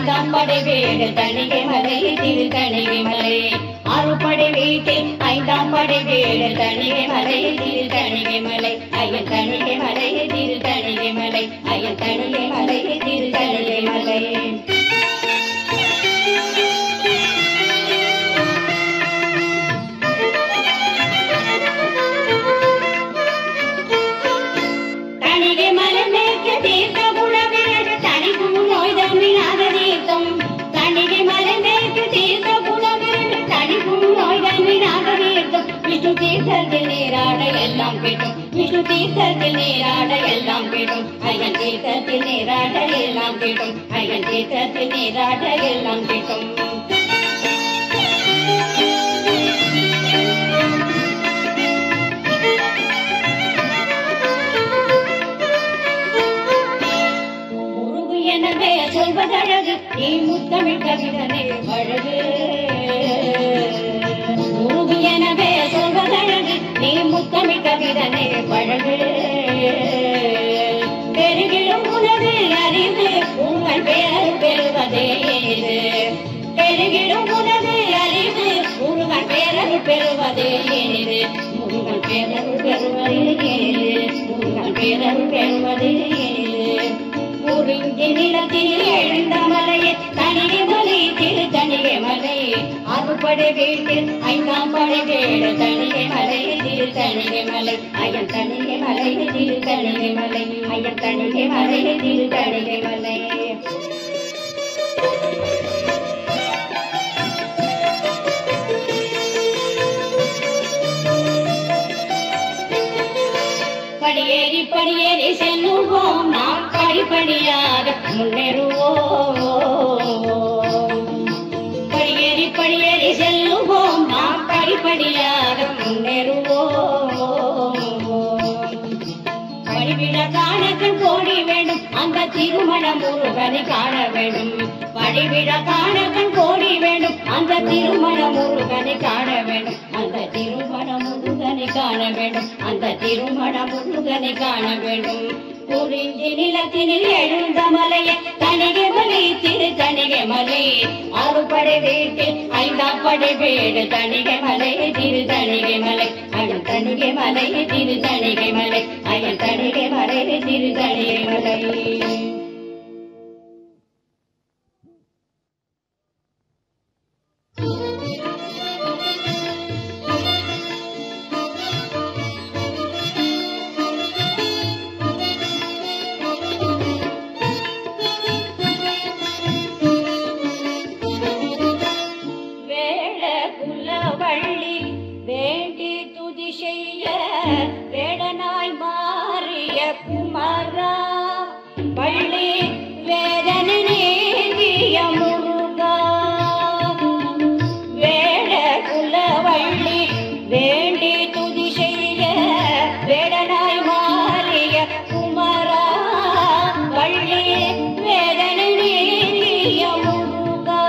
ஐந்தாம் படை வீடு தணிகை மலை திரு தணிகை மலை ஆறுபடை வீட்டில் ஐந்தாம் படை வீடு தணிகை மலை திரு தணிகை மலை ஐயன் தணிகை மலை திரு தணிகை மலை ஐயன் தணிகை மலை திரு தணிகை மலை தணிகை மலை மேற்கு தீர்த்த குணவிரடு தணிக்கும் நோய் தன்மையாக தீர்த்தம் தணிகை மலை மேற்கு தீர்த்த குணவிரடு தணிக்கும் நோய் தன்மையாக தீர்த்தம் விஷ்ணு தீர்த்தத்தில் நீராட எல்லாம் கேட்டும் விஷ்ணு தீர்த்தத்தில் நீராட எல்லாம் கேட்டும் ஐயன் தீர்த்தத்தில் நீராட எல்லாம் கேட்டும் ஐயன் தீர்த்தத்தில் நீராட எல்லாம் கேட்டும் எனவே சொல்வதழகு நீ முத்தமிழ் கவிதனே அழகு முருகு எனவே சொல்வதழகு நீ முத்தமிழ் கவிதனே பழகு பெருகிலும் உனது அறிவு உங்கள் பெயர் பெறுவதே இது பெருகிலும் உனது அறிவு உங்கள் பெயர் பெறுவதே இது உங்கள் பெயர் பெறுவதே இது உங்கள் பெயர் பெறுவதே குறிஞ்சி நிலத்தில் எழுந்த மலையே தணிகை மலை திரு தணிகை மலை ஆறுபடை வீட்டில் ஐந்தாம் படை வீடு தணிகை மலை திரு தணிகை மலை ஐயன் தணிகை மலை திரு தணிகை மலை ஐயன் தணிகை மலை திரு தணிகை மலை படியேறி படியேறி செல்லுவோம் நாம் படிப்படியாக முன்னேறுவோம் படியேறி படியேறி செல்லுவோம் நாம் படிப்படியாக முன்னேறுவோம் படிவிட காணக்கண் கோடி வேண்டும் அந்த திருமண முருகனை காண வேண்டும் படிவிட காணக்கண் கோடி வேண்டும் அந்த திருமண முருகனை காண வேண்டும் அந்த திருமண முருகனை காண வேண்டும் அந்த திருமண முருகனை காண வேண்டும் குறிஞ்சி நிலத்தினில் எழுந்த மலையை தணிகை மலை திரு தணிகை மலை ஆறுபடை வீட்டில் ஐந்தாம் படை வீடு தணிகை மலை திரு தணிகை மலை ஐயன் தணிகை மலை திரு தணிகை மலை ஐயன் தணிகை மலை திரு தணிகை மலை வேண்டி துதி செய்ய வேடனாய் மாறிய குமரா பள்ளி வேதனை நீங்கிய முருகா வேட குலவள்ளி வேண்டி துதி செய்ய வேடனாய் மாறிய குமரா பள்ளி வேதனை நீங்கிய முருகா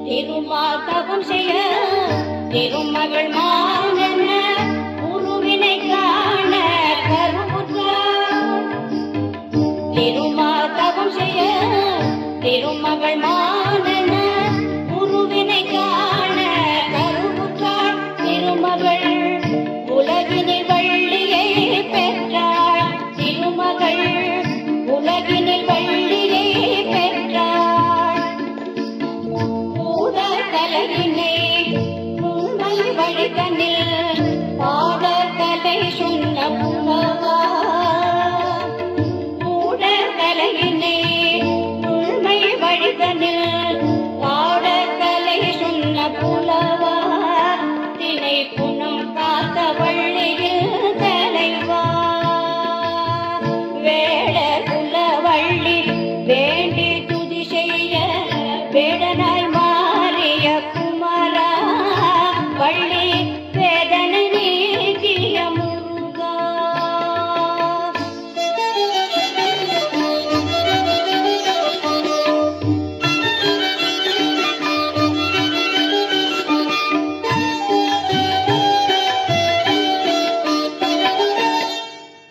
திருமாதவம் செய்ய திருமகள் மானன குருவினை காண கருவுற்றார் திருமாதவம் செய்ய திருமகள் மானன குருவினை காண கருவுற்றார் திருமகள் உலகினில் வள்ளியை பெற்றாள் திருமகள் உலகினில் வள்ளியை பெற்றாள் தலையினை உண்மை வழிதனில் பாடத்தலை சொன்ன புலவா மூட தலையினை உண்மை வழிதனில்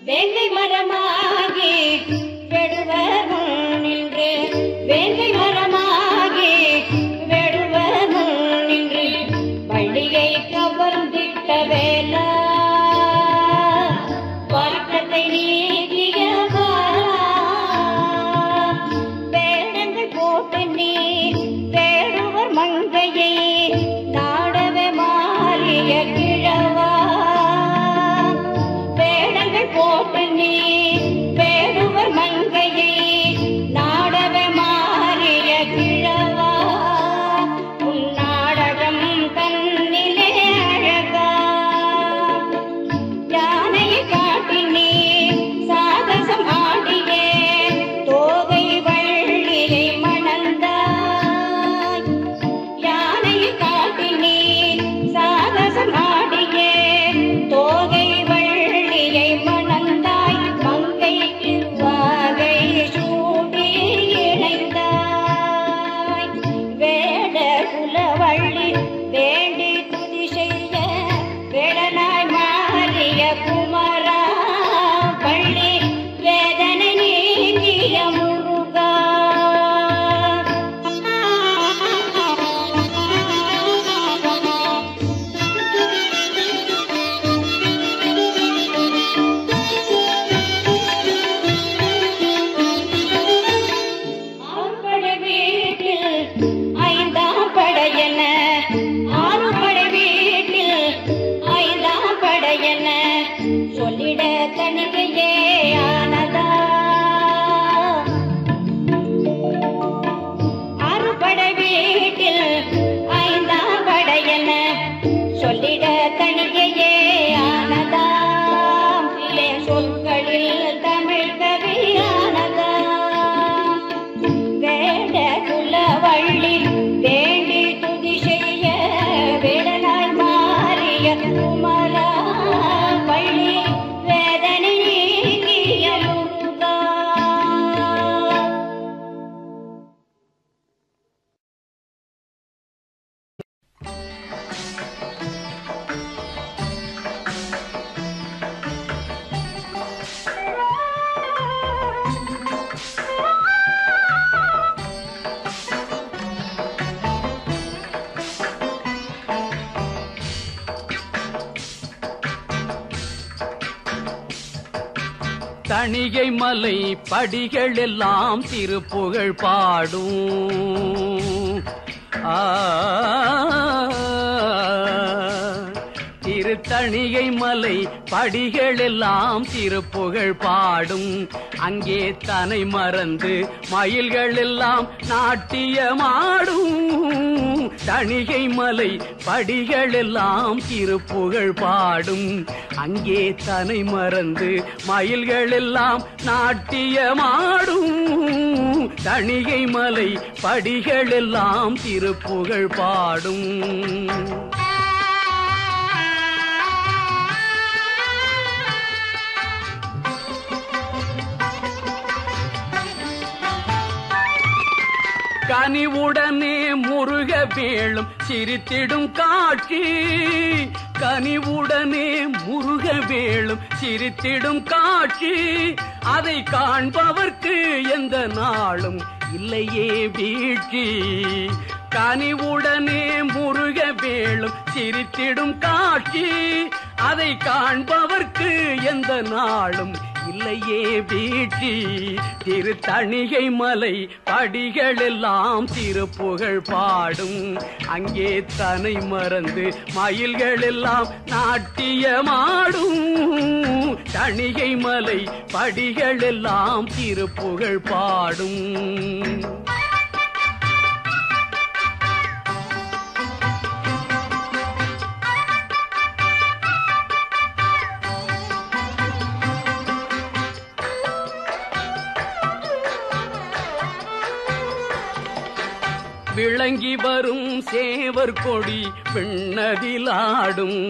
வேங்கை மரமாகி வெடுவர் நின்று வேங்கை மரமாகி வெடுவர் நின்று பள்ளியை கவர்ந்திட்ட வேலா வருத்தத்தை நீக்கிய வேடங்கள் போட்டு நீ வேடுவர் மங்கையை நாடவே மாறிய கிழவா வேடங்கள் போட்டு நீ வேடுவர் மங்கையை நாடவே மாறிய கிழவா உன் நாடகம் கண்ணிலே அழகா யானையை காட்டி நீ சாகசம் ஆடியே தோகை வள்ளியை மணந்தாய் யானையை காட்டி நீ சாகசம் ஆடியே தோகை வள்ளியை மணந்தாய் மங்கைக்கு வாகை சூடி இணைந்தாய் வேட குலவள்ளி வேண்டி துதி செய்ய வேடனாய் மாறிய குமரா பள்ளி வேதனை நீங்கிய முருகா ஆறுபடை வீட்டில் ஐந்தாம் படையென ஆறுபடை வீட்டில் ஐந்தாம் படையென சொல்லிட தணிகையே ஆனதா ஆறுபடை வீட்டில் ஐந்தாம் படையென சொல்லிட தணிகையே ஆனதா இளைய சொற்களில் தமிழ் கவியானதா வேட குலவள்ளி வேண்டி துதி செய்ய வேடனாய் மாறிய குமரா பள்ளி வேதனை நீங்கிய முருகா தணிகை மலை படிகள் எல்லாம் திருப்புகழ் பாடும் திருத்தணிகை மலை படிகள் எல்லாம் திருப்புகழ் பாடும் அங்கே தனை மறந்து மயில்கள் எல்லாம் நாட்டியமாடும் தணிகை மலை படிகள் எல்லாம் திருப்புகழ் பாடும் அங்கே தனை மறந்து மயில்கள் எல்லாம் நாட்டியமாடும் தணிகை மலை படிகள் எல்லாம் திருப்புகழ் பாடும் கனிவுடனே முருக வேளும் சிரித்திடும் காட்சி கனிவுடனே முருக வேளும் சிரித்திடும் காட்சி அதை காண்பவர்க்கு எந்த நாளும் இல்லையே வீழ்ச்சி கனிவுடனே முருக வேளும் சிரித்திடும் காட்சி அதை காண்பவர்க்கு எந்த நாளும் இல்லையே வீழ்ச்சி திருத்தணிகை மலை படிகள் எல்லாம் திருப்புகழ் பாடும் அங்கே தனை மறந்து மயில்கள் எல்லாம் நாட்டியமாடும் தணிகை மலை படிகள் எல்லாம் திருப்புகழ் பாடும் விளங்கி வரும் சேவர் கொடி விண்ணதிலாடும்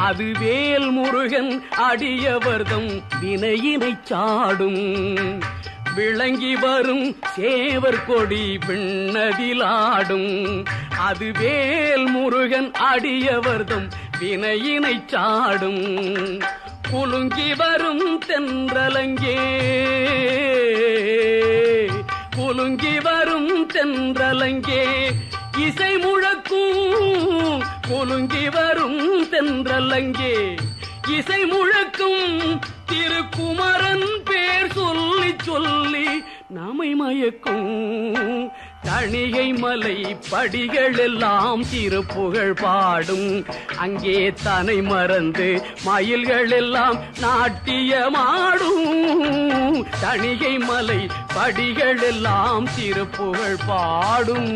அது வேல் முருகன் அடியவர்தம் வினையினை சாடும் விளங்கி வரும் சேவர் கொடி விண்ணதிலாடும் அது வேல் முருகன் அடியவர்தம் வினையினை சாடும் குலுங்கி வரும் தென்றலங்கே குலுங்கி வரும் தென்றலங்கே இசை முழக்கும் குலுங்கி வரும் தென்றலங்கே இசை முழக்கும் திருக்குமரன் பேர் சொல்லி சொல்லி நாமை மயக்கும் தணிகை மலை படிகள் எல்லாம் திருப்புகழ் பாடும் அங்கே தனை மறந்து மயில்கள் எல்லாம் நாட்டியமாடும் தணிகை மலை படிகள் எல்லாம் திருப்புகழ் பாடும்.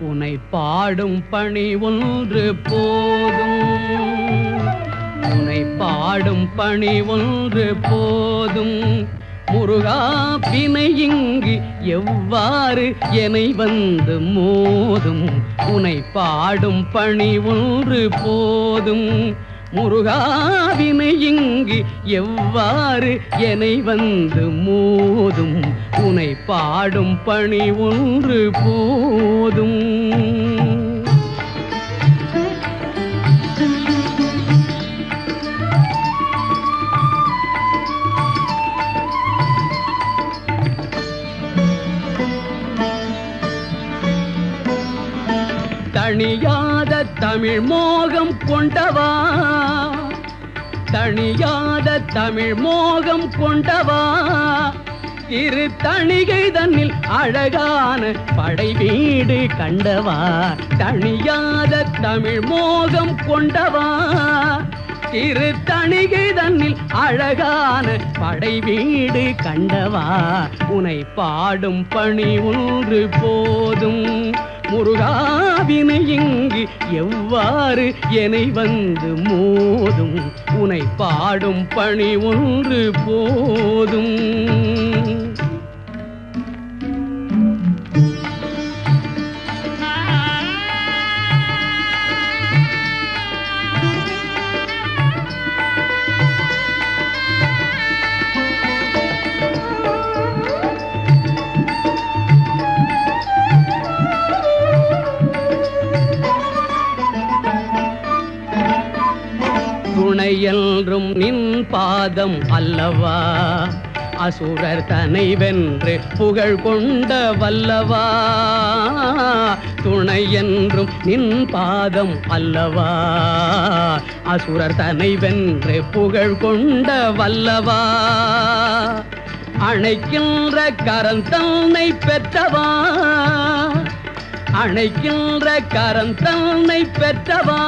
உனை பாடும் பணி ஒன்று போதும் உனை பாடும் பணி ஒன்று போதும் முருகா பிணை இங்கு எவ்வாறு என்னை வந்து மோதும் உனை பாடும் பணி ஒன்று போதும் முருகாவினை இங்கு எவ்வாறு என்னை வந்து மோதும் உனை பாடும் பணி ஒன்று போதும். தணியாத தமிழ் மோகம் கொண்டவா தணியாத தமிழ் மோகம் கொண்டவா திரு தணிகை தன்னில் அழகான படை வீடு கண்டவா தணியாத தமிழ் மோகம் கொண்டவா திரு தணிகை தன்னில் அழகான படை வீடு கண்டவா உனை பாடும் பணி ஒன்று போதும் முருகாவினை இங்கு எவ்வாறு என்னை வந்து மோதும் உனை பாடும் பணி ஒன்று போதும். துணையென்றும் நின் பாதம் அல்லவா அசுரர் தனை வென்று புகழ் கொண்ட வல்லவா துணையென்றும் நின் பாதம் அல்லவா அசுரர் தனை வென்று புகழ் கொண்ட வல்லவா அணைக்கின்ற கரந்தன்னை பெற்றவா அணைக்கின்ற கரந்தன்னை பெற்றவா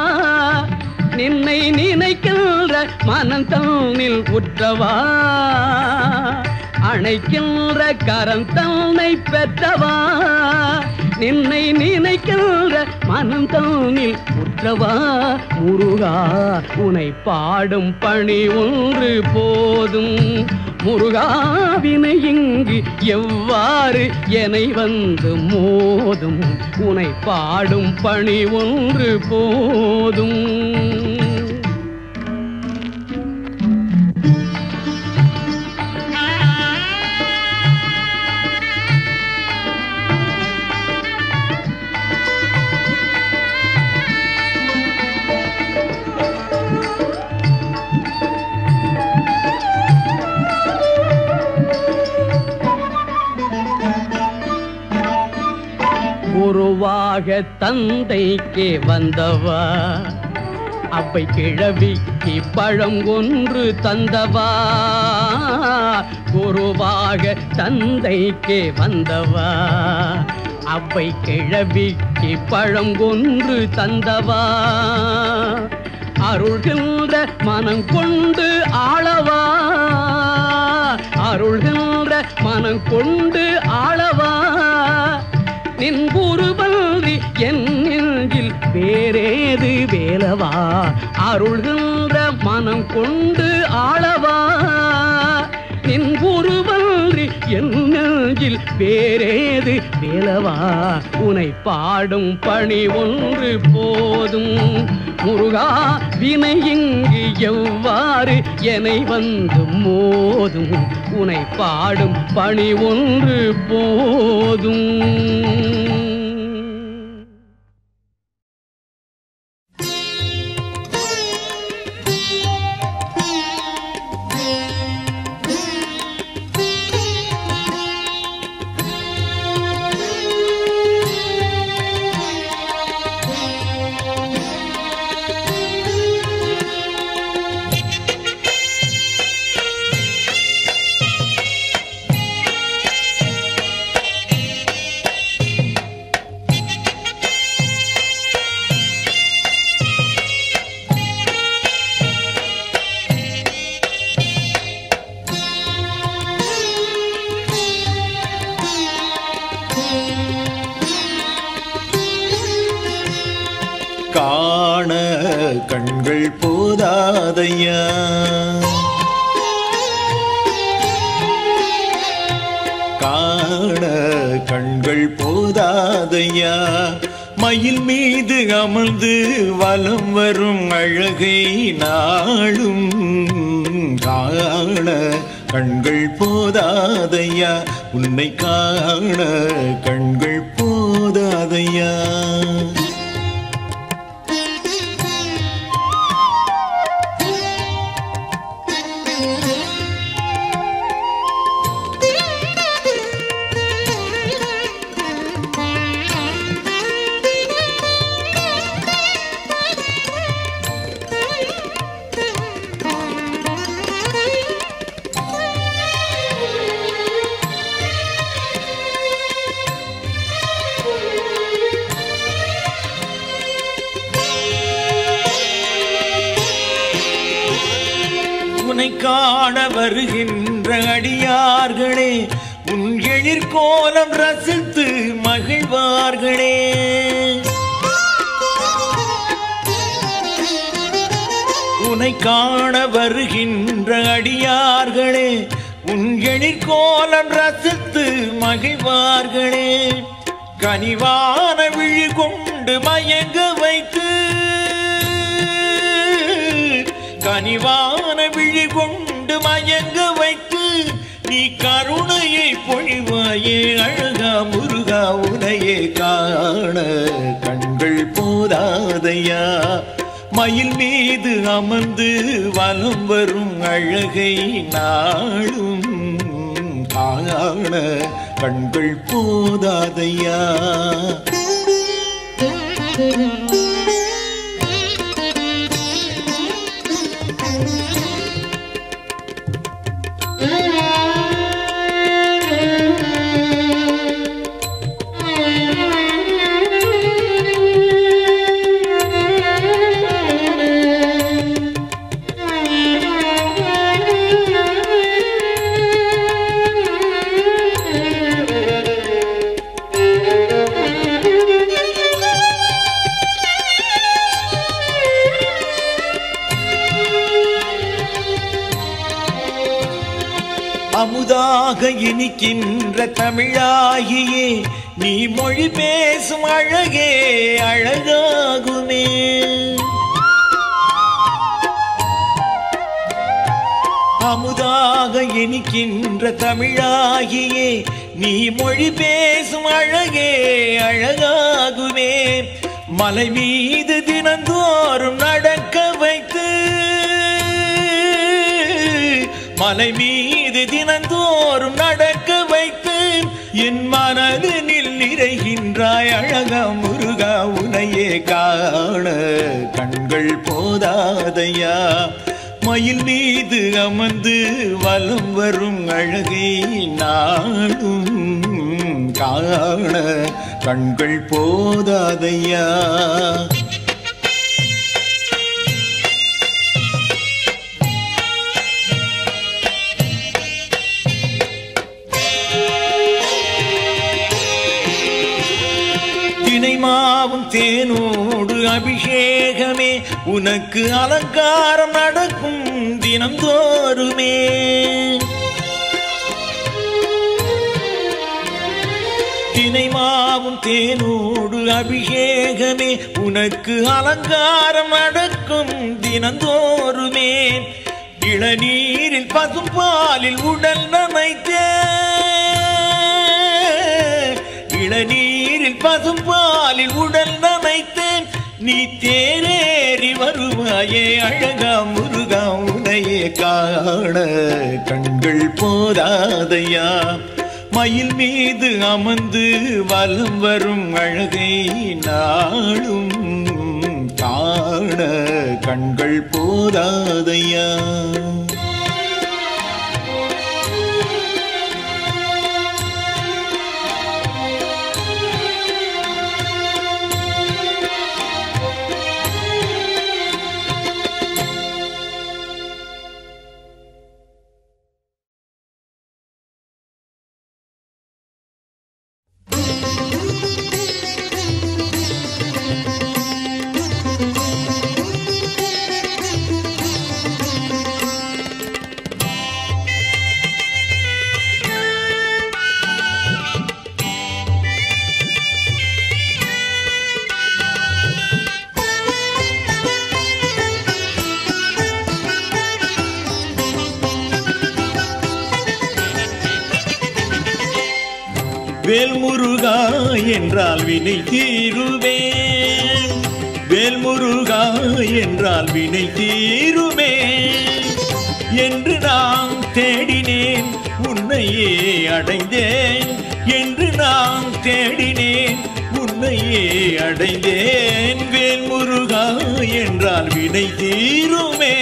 நின்னை நினைக்கின்ற மனந்தன்னில் உற்றவா அணைக்கின்ற கரந்தன்னை பெற்றவா நின்னை நினைக்கின்ற மனந்தன்னில் உற்றவா முருகா உனை பாடும் பணி ஒன்று போதும் முருகாவினை இங்கு எவ்வாறு என்னை வந்து மோதும் உனை பாடும் பணி ஒன்று போதும். குருவாக தந்தைக்கே வந்தவா அவ்வை கிழவிக்கு பழம் ஒன்று தந்தவா குருவாக தந்தைக்கே வந்தவா அவ்வை கிழவிக்கு பழம் ஒன்று தந்தவா அருள்கின்ற மனம் கொண்டு ஆளவா அருள்கின்ற மனம் கொண்டு ஆளவா நின் குருபல்வி என் நெஞ்சில் வேறேது வேலவா அருள்கின்ற மனம் கொண்டு ஆளவா நின் குருவன்றி என் நெஞ்சில் வேறேது வேலவா உனை பாடும் பணி ஒன்று போதும் முருகா வினை இங்கு எவ்வாறு என்னை வந்து மோதும் உனை பாடும் பணி ஒன்று போதும். காண கண்கள் போதாதையா காண கண்கள் போதாதையா மயில் மீது அமர்ந்து வலம் வரும் அழகை நாளும் காண கண்கள் போதாதையா உன்னை காண கண்கள் போதாதையா. உன்னை காண வருகின்ற அடியார்களே உன் எழிற்கோலம் ரசித்து மகிழ்வார்களே. உன்னை காண வருகின்ற அடியார்களே உன் எழிற்கோலம் ரசித்து மகிழ்வார்களே. கனிவான விழி கொண்டு மயங்க வைத்து கனிவான விழி கொண்டு மயங்க வைத்து நீ கருணையை பொழிவாயே அழகா முருகா உனையே காண கண்கள் போதாதையா மயில் மீது அமர்ந்து வலம் வரும் அழகை நாளும் காண கண்கள் போதாதையா. அமுதாக இனிக்கின்ற தமிழாகியே நீ மொழி பேசும் அழகே அழகாகுமே. அமுதாக இனிக்கின்ற தமிழாகியே நீ மொழி பேசும் அழகே அழகாகுமே. மலை மீது தினந்தோறும் நடக்க வைத்து மலை மீது தினந்தோறும் நடக்க வைத்து என் மனதினில் நிறைகின்றாய் அழகா முருகா உனையே காண கண்கள் போதாதையா மயில் மீது அமர்ந்து வலம் வரும் அழகை நாளும் காண கண்கள் போதாதையா. மாவும் தேனோடு அபிஷேகமே உனக்கு அலங்காரம் நடக்கும் தினந்தோறுமே. தினைமாவும் தேனோடு அபிஷேகமே உனக்கு அலங்காரம் நடக்கும் தினந்தோறுமே. இளநீரில் பசும்பாலில் உடல் நனைத்தே, இளநீரில் பசும்பாலில் உடல் நனைத்தேன். நீ தேரேறி வருவாயே அழகா முருகா, உனையே காண கண்கள் போதாதையா. மயில் மீது அமர்ந்து வலம் வரும் அழகை நாளும் காண கண்கள் போதாதையா. வேல்முருகா என்றால் வினை தீருவேன், வேல்முருகா என்றால் வினை தீருமே என்று நான் தேடினேன், உன்னையே அடைந்தேன் என்று நான் தேடினேன், உன்னையே அடைந்தேன். வேல்முருகா என்றால் வினை தீருமே.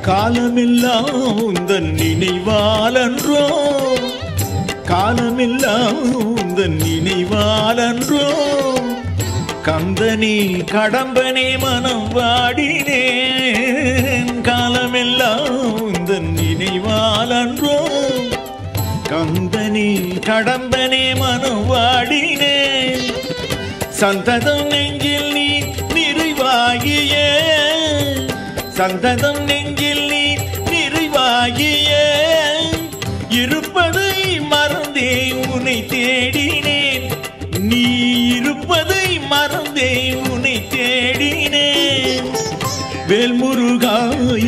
காலமெல்லாம் உந்தன் நினைவாலன்றோ, காலமெல்லாம் உந்தன் நினைவாலன்றோ, கந்தனே கடம்பனே மனம் வாடினேன். காலமெல்லாம் உந்தன் நினைவாலன்றோ, கந்தனே கடம்பனே மனம் வாடினேன். சந்ததம் நெஞ்சில் நீ நிறைவாகிய, சந்ததம் நெஞ்சில் நீ நிறைவாகிய, இருப்பதை மறந்தே உன்னை தேடினேன். நீ இருப்பதை மறந்தே உன்னை தேடினேன். வேல்முருகா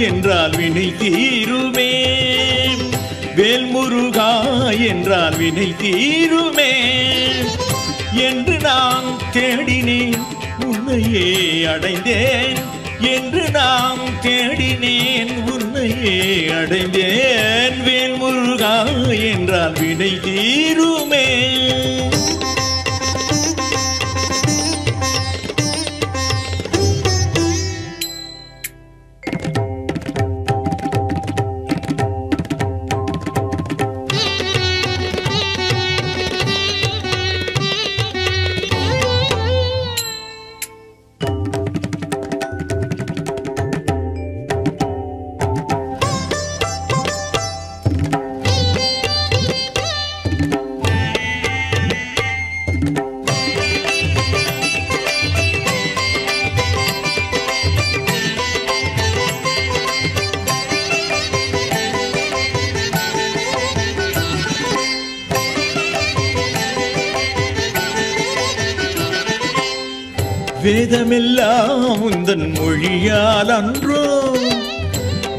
என்றால் வினை தீருமே, வேல்முருகா என்றால் வினை தீருமே என்று நான் தேடினேன், உன்னையே அடைந்தேன் என்று நாம் தேடினேன், உன்னையே அடைந்தேன். வேல்முருகா என்றால் வினை தீருமே. வேதமெல்லாம் உந்தன் மொழியால் அன்றோ,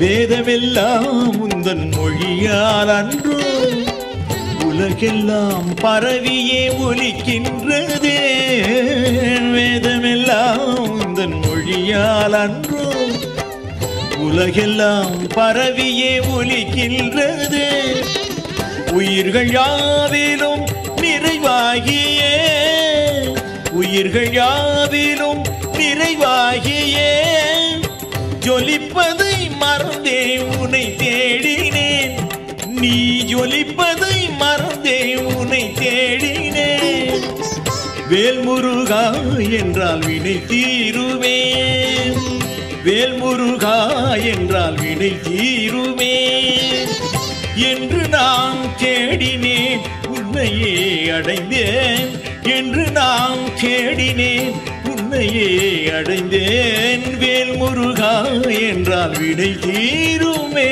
வேதமெல்லாம் உந்தன் மொழியால் அன்றோ, உலகெல்லாம் பரவியே ஒலிக்கின்றதே. வேதமெல்லாம் உந்தன் மொழியால் அன்றோ, உலகெல்லாம் பரவியே ஒலிக்கின்றது. உயிர்கள் யாவிலும் நிறைவாகியே, உயிர்கள் யாவிலும் நிறைவாகிய ஜொலிப்பதை மறந்தே உனை தேடினேன். நீ ஜொலிப்பதை மறந்தே உனை தேடினேன். வேல்முருகா என்றால் வினை தீருமே, வேல்முருகா என்றால் வினை தீருமே என்று நான் தேடினேன், உன்னையே அடைந்தேன். என்று நான் தேடினேன், உன்னையே அடைந்தேன். வேல்முருகா என்றால் வினை தீருமே.